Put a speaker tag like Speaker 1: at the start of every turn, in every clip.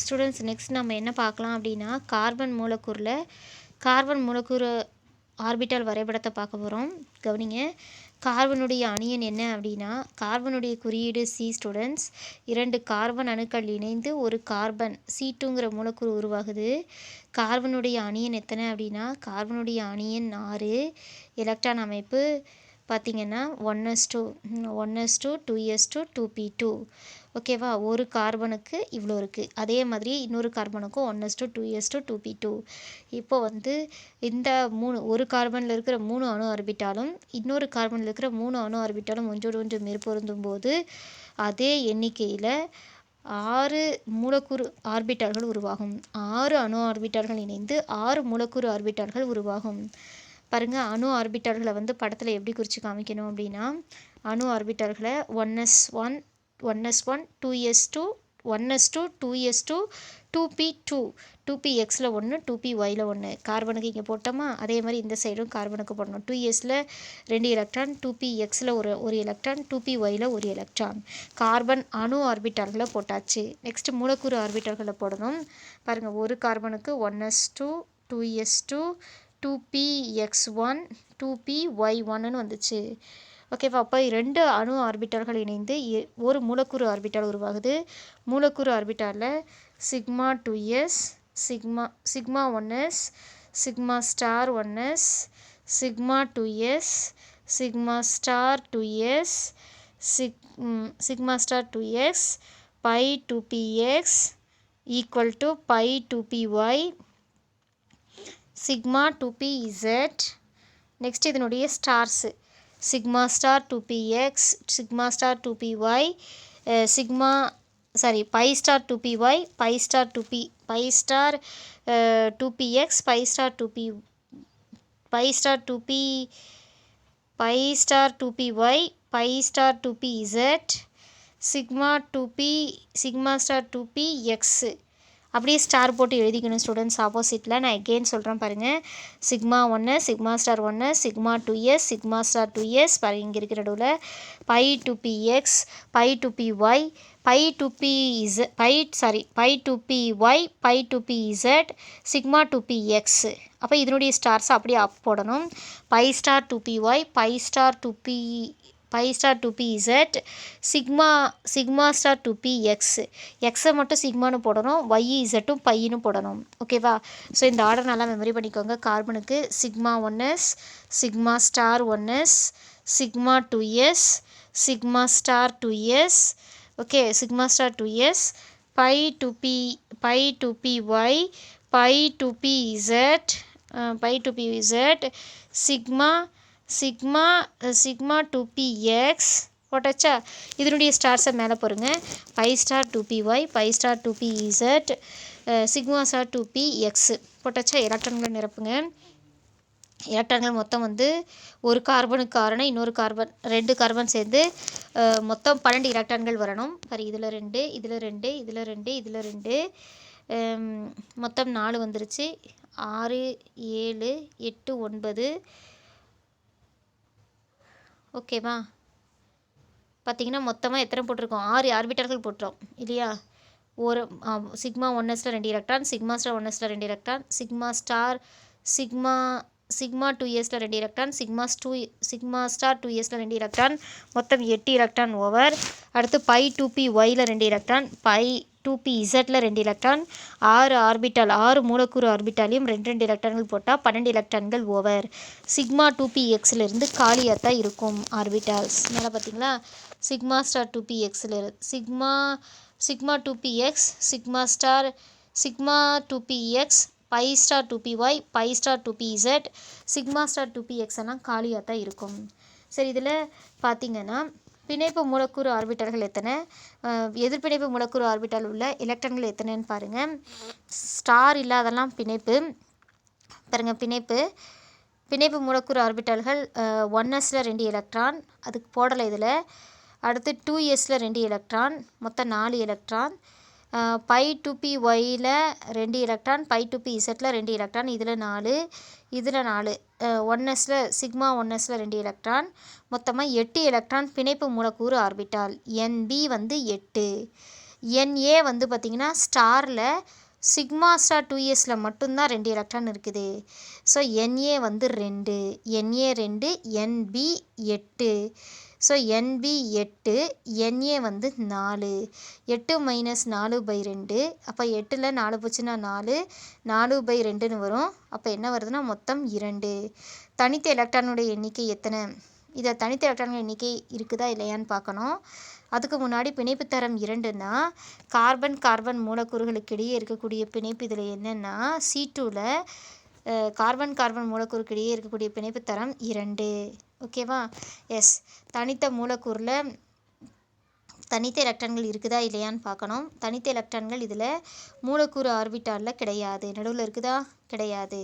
Speaker 1: Students next நம்ம என்ன பார்க்கலாம் அப்படின்னா கார்பன் மூலக்கூறு ஆர்பிட்டால் வரைபடத்தை பார்க்க போகிறோம். கவனிங்க. கார்பனுடைய அணியன் என்ன அப்படின்னா கார்பனுடைய குறியீடு C ஸ்டூடெண்ட்ஸ். 2 கார்பன் அணுக்கள் இணைந்து ஒரு கார்பன் C2ங்கிற மூலக்கூறு உருவாகுது. கார்பனுடைய அணியன் எத்தனை அப்படின்னா கார்பனுடைய அணியன் 6. எலக்ட்ரான் அமைப்பு பார்த்திங்கன்னா 1s2 2s2 2p2. ஓகேவா? ஒரு கார்பனுக்கு இவ்வளோ இருக்குது. அதே மாதிரி இன்னொரு கார்பனுக்கும் 1s2 2s2 2p2. இப்போ இந்த ஒரு கார்பனில் இருக்கிற 3 அணு ஆர்பிட்டாலும் இன்னொரு கார்பனில் இருக்கிற 3 அணு ஆர்பிட்டாலும் ஒன்றோடு ஒன்று மேற்பொருந்தும் போது அதே எண்ணிக்கையில் 6 மூலக்கூறு ஆர்பிட்டால்கள் உருவாகும். 6 அணு ஆர்பிட்டால்கள் இணைந்து 6 மூலக்கூறு ஆர்பிட்டால்கள் உருவாகும். பாருங்கள், அணு ஆர்பிட்டால்களை படத்தில் எப்படி குறித்து காமிக்கணும் அப்படின்னா அணு ஆர்பிட்டால்களை 1s1 2s2 1s2 2s2 2p2 2pxல 1 2pyல 1 கார்பனுக்கு இங்கே போட்டோமா அதே மாதிரி இந்த சைடும் கார்பனுக்கு போடணும். 2sல 2 எலக்ட்ரான் 2pxல ஒரு எலக்ட்ரான் 2pyல ஒரு எலக்ட்ரான். கார்பன் அணு ஆர்பிட்டால்களை போட்டாச்சு. நெக்ஸ்ட் மூலக்கூறு ஆர்பிட்டால்களை போடணும். பாருங்கள், ஒரு கார்பனுக்கு 1s2 2s2 2px1 2py1ன்னு வந்துச்சு. ஓகேவா? அப்போ 2 அணு ஆர்பிட்டால்கள் இணைந்து ஒரு மூலக்கூறு ஆர்பிட்டால் உருவாகுது. மூலக்கூறு ஆர்பிட்டாலில் sigma 2s sigma 1s sigma star 1s sigma 2s sigma star 2s sigma star 2x pi 2px equal to pi 2py sigma 2pz. Next இதனுடைய ஸ்டார்ஸு sigma star 2px sigma star 2py pi star 2py pi star 2px pi star 2p pi star 2p pi star 2py pi star 2pz sigma 2p sigma star 2px. அப்படியே star போட்டு எழுதிக்கணும் students ஆப்போசிட்டில். நான் again சொல்கிறேன் பாருங்கள். Sigma 1 sigma star 1 sigma 2s sigma star 2s பாருங்கள் இங்கே இருக்கிற நடுவில் pi 2px pi 2py pi 2pz pi 2py pi 2pz sigma 2px. அப்போ இதனுடைய ஸ்டார்ஸ் அப்படியே அப் போடணும். Pi star 2py pi star 2pz sigma star 2px. எக்ஸை மட்டும் சிக்மானு போடணும், ஒய் இசட்டும் பையனும் போடணும். ஓகேவா? ஸோ இந்த ஆர்டர் நல்லா மெமரி பண்ணிக்கோங்க. கார்பனுக்கு sigma 1s sigma star 1s sigma 2s sigma star 2s okay sigma star 2s pi 2py pi 2pz pi 2pz sigma 2px போட்டாச்சா? இதனுடைய ஸ்டார்ஸை மேலே போடுங்க. Pi star 2py pi star 2pz sigma star 2px போட்டாச்சா? எலக்ட்ரான்களை நிரப்புங்க. எலக்ட்ரான்கள் மொத்தம் ஒரு கார்பனுக்கு 6 இன்னொரு கார்பன் 2 கார்பன் சேர்ந்து மொத்தம் 12 எலக்ட்ரான்கள் வரணும். சரி, இதில் 2 இதில் 2 இதில் 2 இதில் 2 மொத்தம் 4 வந்துருச்சு. 6 7 8 9 ஓகேவா? பார்த்திங்கன்னா மொத்தமாக எத்தனை போட்டிருக்கோம்? 6 ஆர்பிட்டால்கள் போட்டுறோம் இல்லையா? ஒரு சிக்மா 1sல 2 எலக்ட்ரான் சிக்மா ஸ்டார் 1sல 2 எலக்ட்ரான் சிக்மா 2sல 2 எலக்ட்ரான் சிக்மா ஸ்டார் 2sல 2 எலக்ட்ரான் மொத்தம் 8 எலக்ட்ரான் ஓவர். அடுத்து பை 2pyல 2 எலக்ட்ரான் பை 2pzல 2 எலக்ட்ரான் 6 மூலக்கூறு ஆர்பிட்டாலையும் 2 எலக்ட்ரான்கள் போட்டால் 12 எலக்ட்ரான்கள் ஓவர். சிக்மா 2pxலேருந்து காலியாக தான் இருக்கும் ஆர்பிட்டால்ஸ். மேலே பார்த்தீங்களா? சிக்மா ஸ்டார் 2pxல sigma 2px sigma 2px pi star 2py pi star 2pz sigma star 2px எல்லாம் காலியாக தான் இருக்கும். சரி, இதில் பார்த்திங்கன்னா பிணைப்பு மூலக்கூறு ஆர்பிட்டால்கள் எத்தனை, எதிர்பிணைப்பு மூலக்கூறு ஆர்பிட்டால் உள்ள எலக்ட்ரான்கள் எத்தனைன்னு பாருங்கள். ஸ்டார் இல்லாதெல்லாம் பிணைப்பு. பாருங்கள், பிணைப்பு மூலக்கூறு ஆர்பிட்டால்கள் 1sல 2 எலக்ட்ரான் அதுக்கு போடலை இதில். அடுத்து 2sல 2 எலக்ட்ரான் மொத்தம் 4 எலக்ட்ரான். பை 2pyல 2 எலக்ட்ரான் பை 2pzல 2 எலக்ட்ரான் இதில் 4 1sல சிக்மா 1sல 2 எலக்ட்ரான் மொத்தமாக 8 எலக்ட்ரான் பிணைப்பு மூலக்கூறு ஆர்பிட்டால். NB 8. NA வந்து பார்த்திங்கன்னா ஸ்டாரில் சிக்மா ஸ்டார் 2sல மட்டும்தான் 2 எலக்ட்ரான் இருக்குது. ஸோ NA வந்து 2, NA 2, NB 8. So NB 8, NA வந்து 4. 8 மைனஸ் 4/2. அப்போ 8ல் 4 போச்சுன்னா 4, 4/2ன்னு வரும். அப்போ என்ன வருதுன்னா மொத்தம் 2. தனித்த எலக்ட்ரானுடைய எண்ணிக்கை எத்தனை? இதை தனித்த எலக்ட்ரான்கள் எண்ணிக்கை இருக்குதா இல்லையான்னு பார்க்கணும். அதுக்கு முன்னாடி பிணைப்பு தரம் 2ன்னா கார்பன் கார்பன் மூலக்கூறுகளுக்கு இடையே இருக்கக்கூடிய பிணைப்பு இதில் என்னென்னா C2ல் கார்பன் கார்பன் மூலக்கூறுக்கு இடையே இருக்கக்கூடிய பிணைப்பு தரம் 2. ஓகேவா? எஸ். தனித்த மூலக்கூறில் தனித்த எலக்ட்ரான்கள் இருக்குதா இல்லையான்னு பார்க்கணும். தனித்த எலக்ட்ரான்கள் இதில் மூலக்கூறு ஆர்பிட்டாலில் கிடையாது. நடுவில் இருக்குதா? கிடையாது.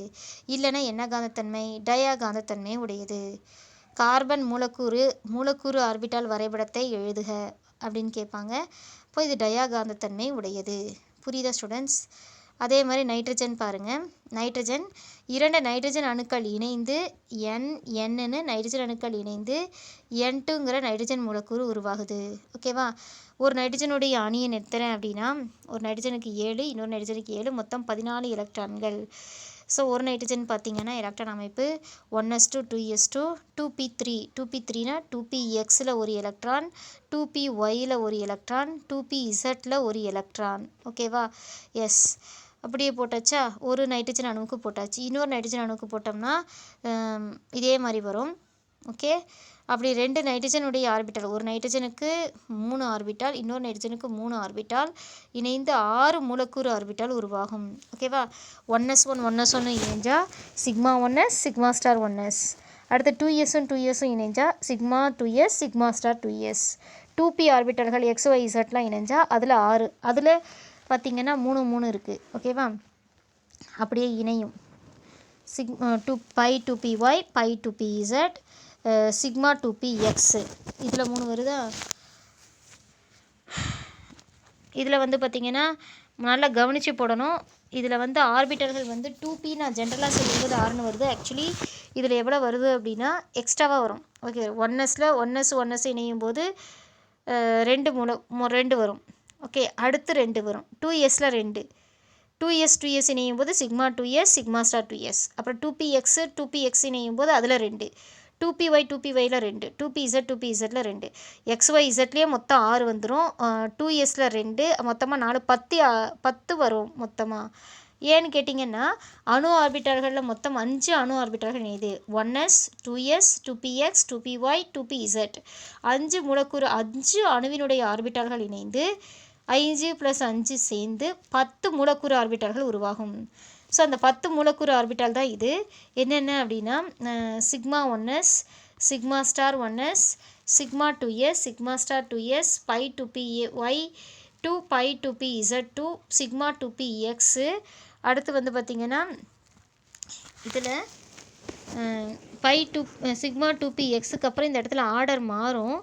Speaker 1: இல்லைன்னா என்ன காந்தத்தன்மை? டயா காந்தத்தன்மை உடையது. கார்பன் மூலக்கூறு ஆர்பிட்டால் வரைபடத்தை எழுதுக அப்படின்னு கேட்பாங்க. இப்போ இது டயா காந்தத்தன்மை உடையது. புரியுதா ஸ்டூடெண்ட்ஸ்? அதே மாதிரி நைட்ரஜன் பாருங்கள். நைட்ரஜன் 2 நைட்ரஜன் அணுக்கள் இணைந்து Nன்னு நைட்ரஜன் அணுக்கள் இணைந்து N2ங்கிற நைட்ரஜன் மூலக்கூறு உருவாகுது. ஓகேவா? ஒரு நைட்ரஜனுடைய அணியன் எத்தனை அப்படின்னா ஒரு நைட்ரஜனுக்கு 7, இன்னொரு நைட்ரஜனுக்கு 7, மொத்தம் 14 எலக்ட்ரான்கள். ஸோ ஒரு நைட்ரஜன் பார்த்திங்கன்னா எலக்ட்ரான் அமைப்பு 1s2 2s2 2p3. 2p3னா 2pxல ஒரு எலக்ட்ரான், 2pyல ஒரு எலக்ட்ரான், 2pzல ஒரு எலக்ட்ரான். ஓகேவா? எஸ். அப்படியே போட்டாச்சா? ஒரு நைட்ரஜன் அணுவுக்கு போட்டாச்சு. இன்னொரு நைட்ரஜன் அணுவுக்கு போட்டோம்னா இதே மாதிரி வரும். ஓகே. அப்படி 2 நைட்ரஜனுடைய ஆர்பிட்டால், ஒரு நைட்ரஜனுக்கு 3 ஆர்பிட்டால், இன்னொரு நைட்ரஜனுக்கு 3 ஆர்பிட்டால் இணைந்து 6 மூலக்கூறு ஆர்பிட்டால் உருவாகும். ஓகேவா? 1s1 1s1 இணைஞ்சா sigma 1s sigma star 1s. அடுத்து 2sம் 2sம் இணைஞ்சா sigma 2s sigma star 2s. 2p ஆர்பிட்டால்கள் XYZலாம் இணைஞ்சா அதில் 6, அதில் பார்த்திங்கன்னா 3 3 இருக்குது. ஓகேவா? அப்படியே இணையும். Pi 2py pi 2pz sigma 2px. இதில் 3 வருதா? இதில் வந்து பார்த்திங்கன்னா நல்லா கவனித்து போடணும். இதில் வந்து ஆர்பிட்டல்கள் வந்து 2p நான் ஜென்ரலாக சொல்லும்போது 6ன்னு வருது. ஆக்சுவலி இதில் எவ்வளோ வருது அப்படின்னா எக்ஸ்ட்ராவாக வரும். ஓகே. 1s இணையும் போது 2 வரும். ஓகே. அடுத்து 2 வரும். 2sல 2, 2s இணையும் போது sigma 2s sigma star 2s. அப்புறம் 2px இணையும் போது அதில் 2, 2py 2pyல 2, 2pzல 2, xyzலேயே மொத்தம் 6 வந்துடும். 2sல 2, மொத்தமாக 4, 10 வரும் மொத்தமாக. ஏன்னு கேட்டிங்கன்னா அணு ஆர்பிட்டால்களில் மொத்தம் 5 அணு ஆர்பிட்டால்கள் இணையுது. 1s 2s 2px 2py 2pz 5 மூலக்கூறு 5 அணுவினுடைய ஆர்பிட்டால்கள் இணைந்து 5 + 5 சேர்ந்து 10 மூலக்கூறு ஆர்பிட்டால்கள் உருவாகும். ஸோ அந்த 10 மூலக்கூறு ஆர்பிட்டால் தான் இது. என்னென்ன அப்படின்னா sigma 1s sigma star 1s sigma 2s sigma star 2s pi 2py 2 pi 2pz2 sigma 2px. அடுத்து வந்து பார்த்திங்கன்னா இதில் சிக்மா 2pxக்கு அப்புறம் இந்த இடத்துல ஆர்டர் மாறும்.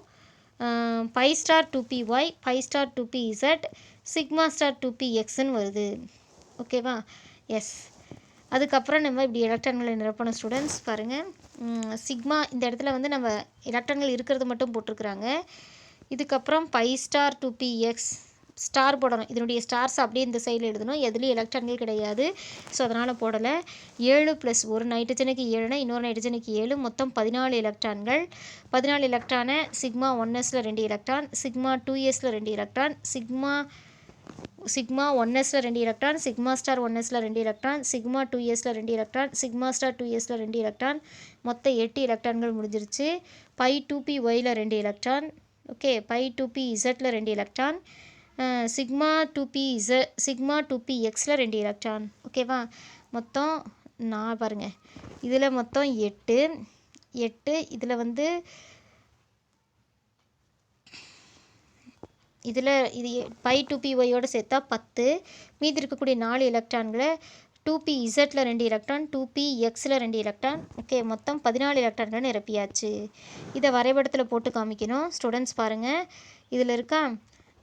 Speaker 1: Pi star 2py pi star 2pz sigma star 2pxன்னு வருது. ஓகேவா? எஸ். அதுக்கப்புறம் நம்ம இப்படி எலக்ட்ரான்களை நிரப்பணும் ஸ்டூடெண்ட்ஸ். பாருங்கள். சிக்மா இந்த இடத்துல வந்து நம்ம எலக்ட்ரான்கள் இருக்கிறது மட்டும் போட்டிருக்கிறாங்க. இதுக்கப்புறம் பை ஸ்டார் 2px ஸ்டார் போடணும். இதனுடைய ஸ்டார்ஸ் அப்படியே இந்த சைடில் எழுதணும். எதுலேயும் எலக்ட்ரான்கள் கிடையாது. ஸோ அதனால் போடலை. 7 + ஒரு நைட்ரஜனுக்கு 7னா இன்னொரு நைட்ரஜனுக்கு 7, மொத்தம் 14 எலக்ட்ரான்கள். 14 எலக்ட்ரானை சிக்மா 1sல 2 எலக்ட்ரான், சிக்மா 2sல 2 எலக்ட்ரான், சிக்மா 1sல 2 எலக்ட்ரான், சிக்மா ஸ்டார் 1sல 2 எலக்ட்ரான், சிக்மா 2sல 2 எலக்ட்ரான், சிக்மா ஸ்டார் 2sல 2 எலக்ட்ரான், மொத்தம் 8 எலக்ட்ரான்கள் முடிஞ்சிருச்சு. பை 2pyல 2 எலக்ட்ரான். ஓகே. பை 2pzல 2 எலக்ட்ரான், சிக்மா 2pxல 2 எலக்ட்ரான். ஓகேவா? மொத்தம் பாருங்கள் இதில் மொத்தம் 8. இதில் வந்து இது பை 2pyயோடு சேர்த்தா 10. மீதி இருக்கக்கூடிய 4 எலக்ட்ரான்களை 2pzல 2 எலக்ட்ரான் 2pxல 2 எலக்ட்ரான். ஓகே. மொத்தம் 14 எலக்ட்ரான்கள் நிரப்பியாச்சு. இதை வரைபடத்தில் போட்டு காமிக்கணும். ஸ்டூடெண்ட்ஸ் பாருங்கள். இதில் இருக்கா?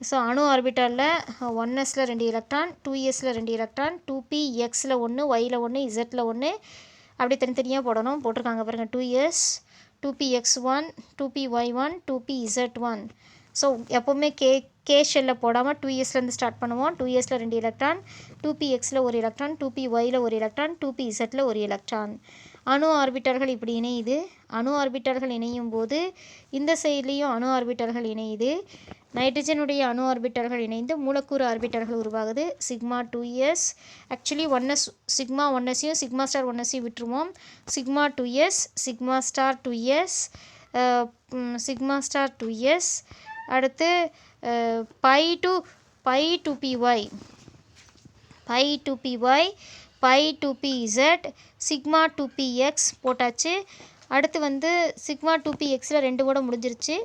Speaker 1: ஸோ அணு ஆர்பிட்டாலில் 1sல 2 எலக்ட்ரான், 2sல 2 எலக்ட்ரான், 2pxல 1, yல 1, zல 1 அப்படி தனித்தனியாக போடணும். போட்டிருக்காங்க பாருங்கள். 2s 2px1 2py1 2pz1. So எப்போவுமே கே ஷெல்லில் போடாமல் 2sலேருந்து ஸ்டார்ட் பண்ணுவோம். 2sல 2 எலக்ட்ரான், 2pxல ஒரு எலக்ட்ரான், 2pyல ஒரு எலக்ட்ரான், 2pzல ஒரு எலக்ட்ரான். அணு ஆர்பிட்டால்கள் இப்படி இணையுது. அணு ஆர்பிட்டால்கள் இணையும் போது இந்த சைட்லேயும் அணு ஆர்பிட்டால்கள் இணையுது. நைட்ரஜனுடைய அணு ஆர்பிட்டால்கள் இணைந்து மூலக்கூறு ஆர்பிட்டால்கள் உருவாகுது. Sigma 2s, actually 1s, sigma 1sையும் சிக்மா ஸ்டார் 1sையும் விட்டுருவோம். Sigma 2s, sigma star 2s, sigma star 2s, அடுத்து pi to py, pi to py, pi to pz, sigma 2px போட்டாச்சு. அடுத்து வந்து சிக்மா 2pxல 2 கூட முடிஞ்சிருச்சு.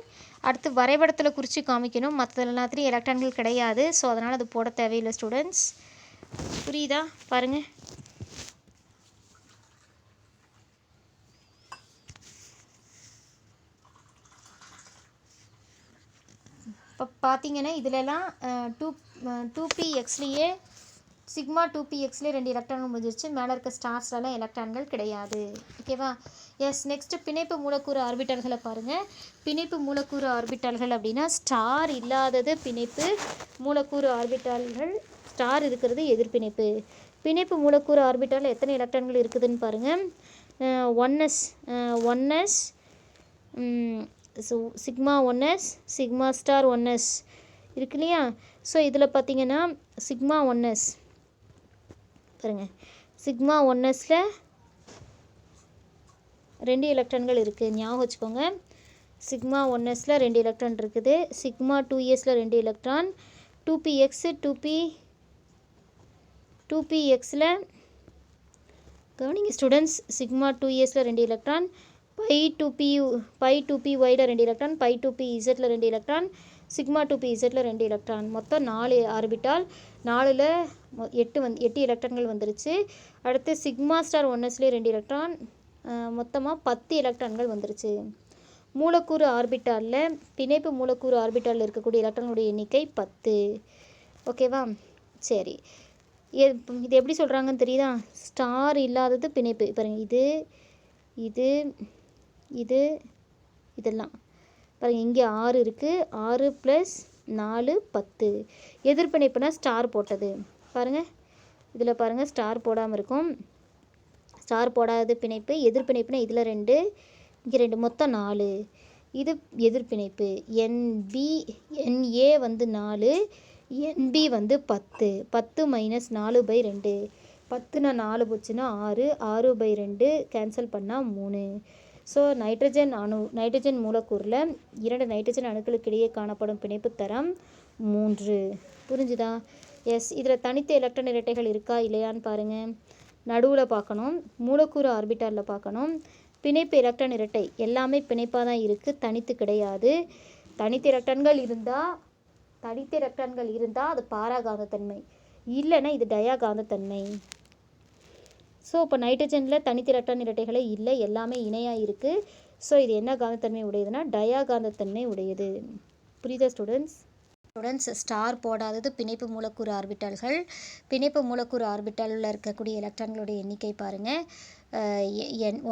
Speaker 1: அடுத்து வரைபடத்தில் குறித்து காமிக்கணும். மற்ற எல்லாத்துலேயும் எலக்ட்ரான்கள் கிடையாது. ஸோ அதனால் அது போட தேவையில்லை ஸ்டூடெண்ட்ஸ். புரியுதா? பாருங்கள். இப்போ பார்த்தீங்கன்னா இதிலெல்லாம் 2pxலேயே சிக்மா 2pxலேயே 2 எலக்ட்ரான்கள் முடிஞ்சிருச்சு. மேலே இருக்க ஸ்டார்ஸ்லாம் எலக்ட்ரான்கள் கிடையாது. ஓகேவா? எஸ். நெக்ஸ்ட்டு பிணைப்பு மூலக்கூறு ஆர்பிட்டால்களை பாருங்கள். பிணைப்பு மூலக்கூறு ஆர்பிட்டால்கள் அப்படின்னா ஸ்டார் இல்லாதது பிணைப்பு மூலக்கூறு ஆர்பிட்டால்கள், ஸ்டார் இருக்கிறது எதிர்பிணைப்பு. பிணைப்பு மூலக்கூறு ஆர்பிட்டால் எத்தனை எலக்ட்ரான்கள் இருக்குதுன்னு பாருங்கள். 1s, so sigma 1s, sigma star 1s இருக்கு இல்லையா? ஸோ இதில் பார்த்தீங்கன்னா சிக்மா 1s பாருங்கள். சிக்மா 1sல 2 எலக்ட்ரான்கள் இருக்குது. ஞாபகம் வச்சுக்கோங்க. சிக்மா 1sல 2 எலக்ட்ரான் இருக்குது. சிக்மா 2sல 2 எலக்ட்ரான், 2px, 2pxல கவனிங்க ஸ்டூடெண்ட்ஸ். சிக்மா 2sல 2 எலக்ட்ரான், பை 2pyல 2 எலக்ட்ரான், பை 2pzல 2 எலக்ட்ரான், சிக்மா 2pzல 2 எலக்ட்ரான். மொத்தம் 4 ஆர்பிட்டால். 4ல் 8 எலக்ட்ரான்கள் வந்துருச்சு. அடுத்து சிக்மா ஸ்டார் 1sலேயே 2 எலக்ட்ரான், மொத்தமாக 10 எலக்ட்ரான்கள் வந்துருச்சு. மூலக்கூறு ஆர்பிட்டாலில், பிணைப்பு மூலக்கூறு ஆர்பிட்டாலில் இருக்கக்கூடிய எலக்ட்ரானுடைய எண்ணிக்கை 10. ஓகேவா? சரி, இது எப்படி சொல்கிறாங்கன்னு தெரியுதா? ஸ்டார் இல்லாதது பிணைப்பு. பாருங்கள், இதெல்லாம் பாருங்கள். இங்கே 6 இருக்குது. 6 + 4 10. எதிர்பிணைப்புனா ஸ்டார் போட்டது. பாருங்கள், இதில் பாருங்கள் ஸ்டார் போடாமல் இருக்கும். ஸ்டார் போடாத பிணைப்பு. எதிர்பிணைப்புனா இதில் 2, இங்கே 2, மொத்தம் 4. இது எதிர்பிணைப்பு. NA வந்து 4, NB வந்து 10. 10 - 4/2. 10னா 4 போச்சுன்னா 6, 6/2 கேன்சல் பண்ணால் 3. ஸோ நைட்ரஜன் மூலக்கூறில் 2 நைட்ரஜன் அணுக்களுக்கு இடையே காணப்படும் பிணைப்பு தரம் 3. புரிஞ்சுதா? எஸ். இதில் தனித்த எலக்ட்ரான் இரட்டைகள் இருக்கா இல்லையான்னு பாருங்கள். நடுவில் பார்க்கணும், மூலக்கூறு ஆர்பிட்டாலில் பார்க்கணும். பிணைப்பு எலக்ட்ரான் இரட்டை எல்லாமே பிணைப்பாக தான் இருக்குது, தனித்து கிடையாது. தனித்த எலக்ட்ரான்கள் இருந்தால் அது பாராகாந்தத்தன்மை, இல்லைன்னா இது டயாகாந்தத்தன்மை. ஸோ இப்போ நைட்ரஜனில் தனித்த எலக்ட்ரான் இரட்டைகளே இல்லை, எல்லாமே இணையாக இருக்குது. ஸோ இது என்ன காந்தத்தன்மை உடையதுன்னா டயாகாந்தத்தன்மை உடையது. புரியுதா ஸ்டூடெண்ட்ஸ்? ஸ்டார் போடாதது பிணைப்பு மூலக்கூறு ஆர்பிட்டால்கள். பிணைப்பு மூலக்கூறு ஆர்பிட்டாலில் இருக்கக்கூடிய எலக்ட்ரான்களுடைய எண்ணிக்கை பாருங்கள்.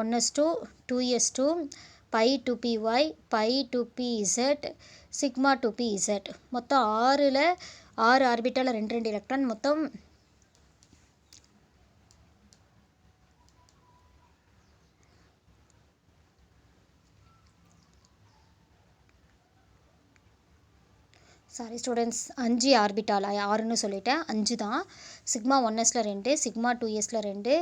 Speaker 1: 1s2, 2s2, by 2py, pi 2pz, sigma 2pz. மொத்தம் 6ல் 6 ஆர்பிட்டாலில் 2 எலக்ட்ரான். மொத்தம் சாரி ஸ்டூடெண்ட்ஸ், 5 ஆர்பிட்டால், 6ன்னு சொல்லிட்டேன், 5 தான். சிக்மா 1sல 2, சிக்மா 2sல 2,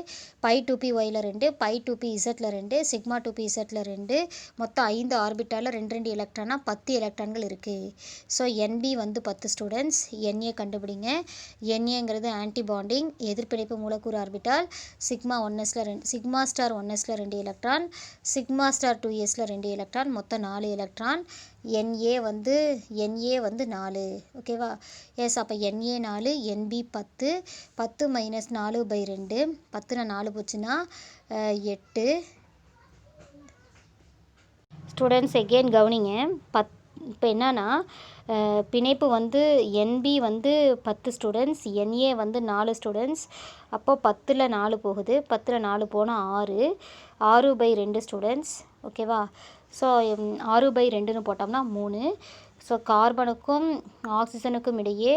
Speaker 1: பை 2pyல 2, பை 2pzல 2, சிக்மா 2pzல 2, மொத்தம் 5 ஆர்பிட்டாலில் 2 எலக்ட்ரானா 10 எலக்ட்ரான்கள் இருக்குது. ஸோ NB வந்து 10 ஸ்டூடெண்ட்ஸ். NA கண்டுபிடிங்க. NAங்கிறது ஆன்டிபாண்டிங் எதிர்பிணைப்பு மூலக்கூறு ஆர்பிட்டால். சிக்மா 1sல 2, சிக்மா ஸ்டார் 1sல 2 எலக்ட்ரான், சிக்மா ஸ்டார் 2sல 2 எலக்ட்ரான், மொத்தம் 4 எலக்ட்ரான். NA வந்து 4. ஓகேவா? எஸ். அப்போ NA 4, NB 10. 10 - 4/2. 10னா 4 போச்சுன்னா 8. ஸ்டூடெண்ட்ஸ் எகெயின் கவனிங்க. இப்போ என்னன்னா பிணைப்பு வந்து NB வந்து 10 ஸ்டூடெண்ட்ஸ், NA வந்து 4 ஸ்டூடெண்ட்ஸ். அப்போ 10ல் 4 போகுது. 10ல் 4 போனால் 6, 6/2 ஸ்டூடெண்ட்ஸ். ஓகேவா? ஸோ 6/2ன்னு போட்டோம்னா 3. ஸோ கார்பனுக்கும் ஆக்சிஜனுக்கும் இடையே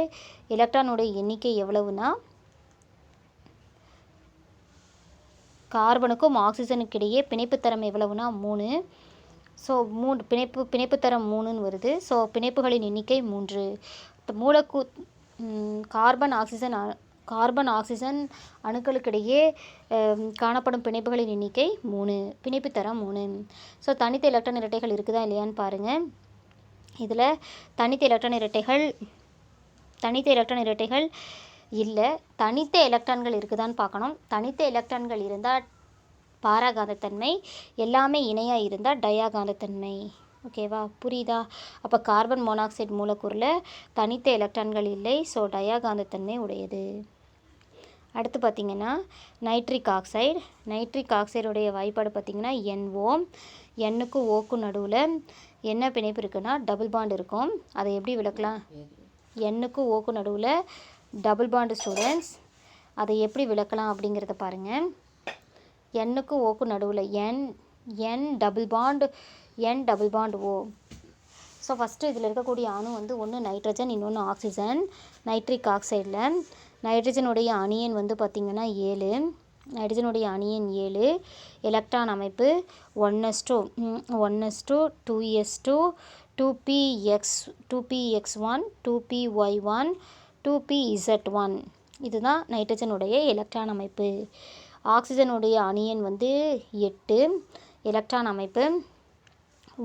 Speaker 1: எலக்ட்ரானுடைய எண்ணிக்கை எவ்வளவுனா, கார்பனுக்கும் ஆக்சிஜனுக்கு இடையே பிணைப்பு தரம் எவ்வளவுனா 3. ஸோ பிணைப்பு தரம் 3ன்னு வருது. ஸோ பிணைப்புகளின் எண்ணிக்கை 3. மூலக்கூ கார்பன் ஆக்சிஜன் அணுக்களுக்கிடையே காணப்படும் பிணைப்புகளின் எண்ணிக்கை 3, பிணைப்பு தரம் 3. ஸோ தனித்த எலக்ட்ரான் இரட்டைகள் இருக்குதா இல்லையான்னு பாருங்கள். இதில் தனித்த எலக்ட்ரான் இரட்டைகள் இல்லை. தனித்த எலக்ட்ரான்கள் இருக்குதான்னு பார்க்கணும். தனித்த எலக்ட்ரான்கள் இருந்தால் பாராகாந்தத்தன்மை, எல்லாமே இணையாக இருந்தால் டயாகாந்தத்தன்மை. ஓகேவா, புரியுதா? அப்போ கார்பன் மோனாக்சைடு மூலக்கூறில் தனித்த எலக்ட்ரான்கள் இல்லை. ஸோ டயாகாந்தத்தன்மை உடையது. அடுத்து பார்த்திங்கன்னா நைட்ரிக் ஆக்சைடுடைய வாய்ப்பாடு பார்த்திங்கன்னா NO. எண்ணுக்கும் ஓக்கும் நடுவில் என்ன பிணைப்பு இருக்குன்னா டபுள் பாண்ட் இருக்கும். அதை எப்படி விளக்கலாம்? எண்ணுக்கும் ஓக்கும் நடுவில் டபுள் பாண்டு ஸ்டூடெண்ட்ஸ். அதை எப்படி விளக்கலாம் அப்படிங்கிறத பாருங்கள். எண்ணுக்கும் ஓக்கும் நடுவில் N double bond O. So first இதில் இருக்கக்கூடிய அணு வந்து ஒன்று நைட்ரஜன், இன்னொன்று ஆக்சிஜன். நைட்ரிக் ஆக்சைடில் நைட்ரஜனுடைய அணியன் வந்து பார்த்திங்கன்னா 7. நைட்ரஜனுடைய அணியன் 7. எலக்ட்ரான் அமைப்பு 1s2, 2s2, 2px1, 2py1, 2pz1. இதுதான் நைட்ரஜனுடைய எலக்ட்ரான் அமைப்பு. ஆக்சிஜனுடைய அணியன் வந்து 8. எலக்ட்ரான் அமைப்பு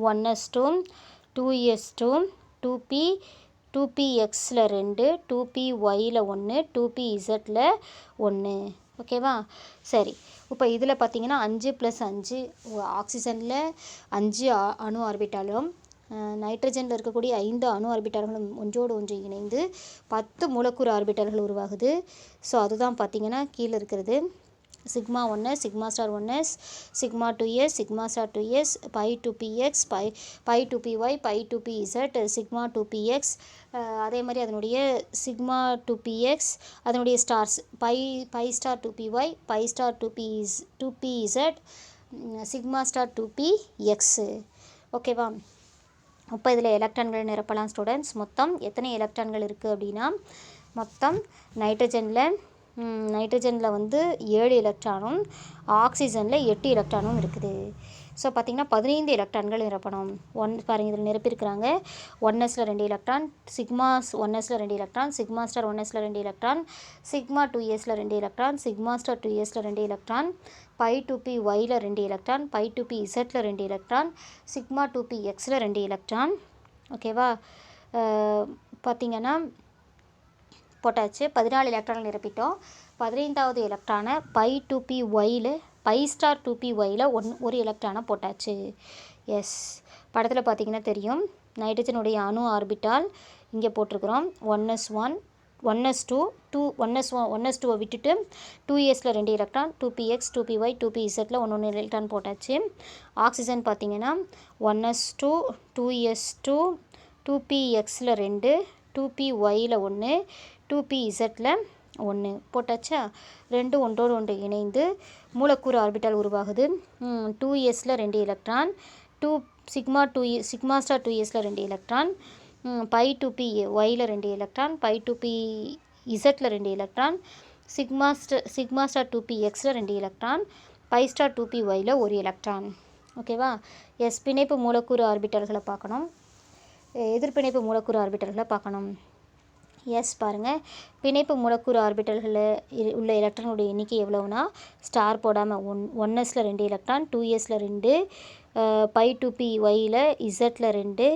Speaker 1: 1s2, 2s2, 2pxல 2, 2pyல 1, 2pzல 1. ஓகேவா? சரி, இப்போ இதில் பார்த்தீங்கன்னா 5 + 5 ஆக்சிஜனில் 5 அணு ஆர்பிட்டாலும் நைட்ரஜனில் இருக்கக்கூடிய 5 அணு ஆர்பிட்டால்களும் ஒன்றோடு ஒன்று இணைந்து 10 மூலக்கூறு ஆர்பிட்டால்கள் உருவாகுது. ஸோ அதுதான் பார்த்தீங்கன்னா கீழே இருக்கிறது. σ1s, σ*1s, σ2s, σ2s, π2px, π2py, π2pz, σ2px. அதே மாதிரி அதனுடைய σ2px அதனுடைய ஸ்டார்ஸ் π*2py, π*2pz, σ*2px. ஓகேவா? இப்போ இதில் எலக்ட்ரான்கள் நிரப்பலாம் ஸ்டூடெண்ட்ஸ். மொத்தம் எத்தனை எலக்ட்ரான்கள் இருக்குது அப்படின்னா, மொத்தம் நைட்ரஜனில் வந்து 7 எலக்ட்ரானும் ஆக்சிஜனில் 8 எலக்ட்ரானும் இருக்குது. ஸோ பார்த்திங்கன்னா 15 எலக்ட்ரான்கள் நிரப்பணும். பாருங்கள், இதில் நிரப்பியிருக்கிறாங்க. 1sல 2 எலக்ட்ரான், σ1sல 2 எலக்ட்ரான், σ*1sல 2 எலக்ட்ரான், σ2sல 2 எலக்ட்ரான், σ2sல 2 எலக்ட்ரான், π2pyல 2 எலக்ட்ரான், π2pzல 2 எலக்ட்ரான், σ2pxல 2 எலக்ட்ரான். ஓகேவா? பார்த்திங்கன்னா போட்டாச்சு. 14 எலக்ட்ரான் நிரப்பிட்டோம். 15வது எலக்ட்ரானை π2pyல ஒரு எலக்ட்ரானை போட்டாச்சு. எஸ், படத்தில் பார்த்தீங்கன்னா தெரியும். நைட்ரஜனுடைய அணு ஆர்பிட்டால் இங்கே போட்டிருக்கிறோம். 1s1, 1s2, 1s2 விட்டுட்டு 2sல 2 எலக்ட்ரான், 2px, 2py, 2pzல 1 எலக்ட்ரான் போட்டாச்சு. ஆக்சிஜன் பார்த்தீங்கன்னா 1s2, 2s2, 2pxல 2, 2pyல 1, 2pzல 1 போட்டாச்சா. 2 ஒன்றோடு ஒன்று இணைந்து மூலக்கூறு ஆர்பிட்டால் உருவாகுது. 2sல 2 எலக்ட்ரான், σ2sல 2 எலக்ட்ரான், π2pyல 2 எலக்ட்ரான், π2pzல 2 எலக்ட்ரான், σ2pxல 2 எலக்ட்ரான், π*2pyல 1 எலக்ட்ரான். ஓகேவா? எஸ், பிணைப்பு மூலக்கூறு ஆர்பிட்டால்களை பார்க்கணும். எதிர்பிணைப்பு மூலக்கூறு ஆர்பிட்டால்களை பார்க்கணும். எஸ், பாருங்கள். பிணைப்பு மூலக்கூறு ஆர்பிட்டல்களில் உள்ள எலக்ட்ரானுடைய எண்ணிக்கை எவ்வளவுனா, ஸ்டார் போடாமல் 1sல 2 எலக்ட்ரான், 2sல 2, π2pyல zல 2,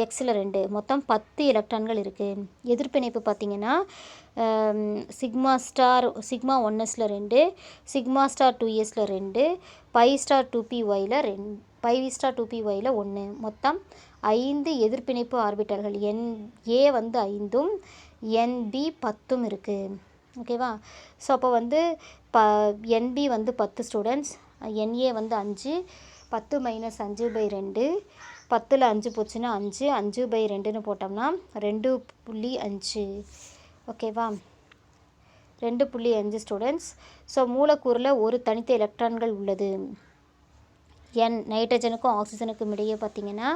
Speaker 1: xல 2, மொத்தம் 10 எலக்ட்ரான்கள் இருக்குது. எதிர்பிணைப்பு பார்த்திங்கன்னா σ1sல 2, σ2sல 2, π*2pyல 1, மொத்தம் 5 எதிர்பிணைப்பு ஆர்பிட்டால்கள். NA வந்து 5ம் NB 10ம் இருக்குது. ஓகேவா? ஸோ அப்போ வந்து NB வந்து 10 ஸ்டூடெண்ட்ஸ், NA வந்து 5, 10 - 5/2, 10ல் 5 போச்சுன்னா 5, 5/2ன்னு போட்டோம்னா 2.5. ஓகேவா? 2.5 ஸ்டூடெண்ட்ஸ். ஸோ மூலக்கூறில் ஒரு தனித்த எலக்ட்ரான்கள் உள்ளது. நைட்ரஜனுக்கும் ஆக்சிஜனுக்கும் இடையே பார்த்திங்கன்னா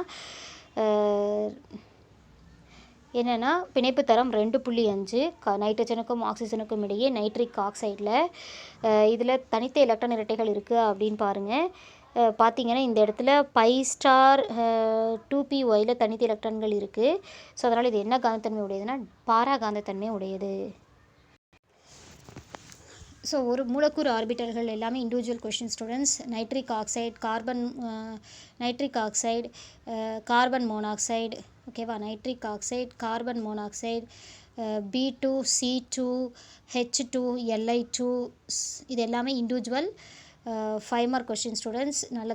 Speaker 1: என்னென்னா பிணைப்பு தரம் 2.5 நைட்ரஜனுக்கும் ஆக்சிஜனுக்கும் இடையே நைட்ரிக் ஆக்சைடில் இதில் தனித்த எலக்ட்ரான் இரட்டைகள் இருக்குது அப்படின்னு பாருங்கள். பார்த்தீங்கன்னா இந்த இடத்துல π* 2p(y)ல் தனித்த எலக்ட்ரான்கள் இருக்குது. ஸோ அதனால் இது என்ன காந்தத்தன்மை உடையதுன்னா பாரா காந்தத்தன்மை உடையது. ஸோ ஒரு மூலக்கூறு ஆர்பிட்டல்கள் எல்லாமே individual question students. Nitric oxide, carbon monoxide, ஓகேவா? Nitric oxide, carbon monoxide, B2, C2, H2, Li2 இது எல்லாமே இண்டிவிஜுவல் 5 மார்க் கொஷின் ஸ்டூடெண்ட்ஸ். நல்ல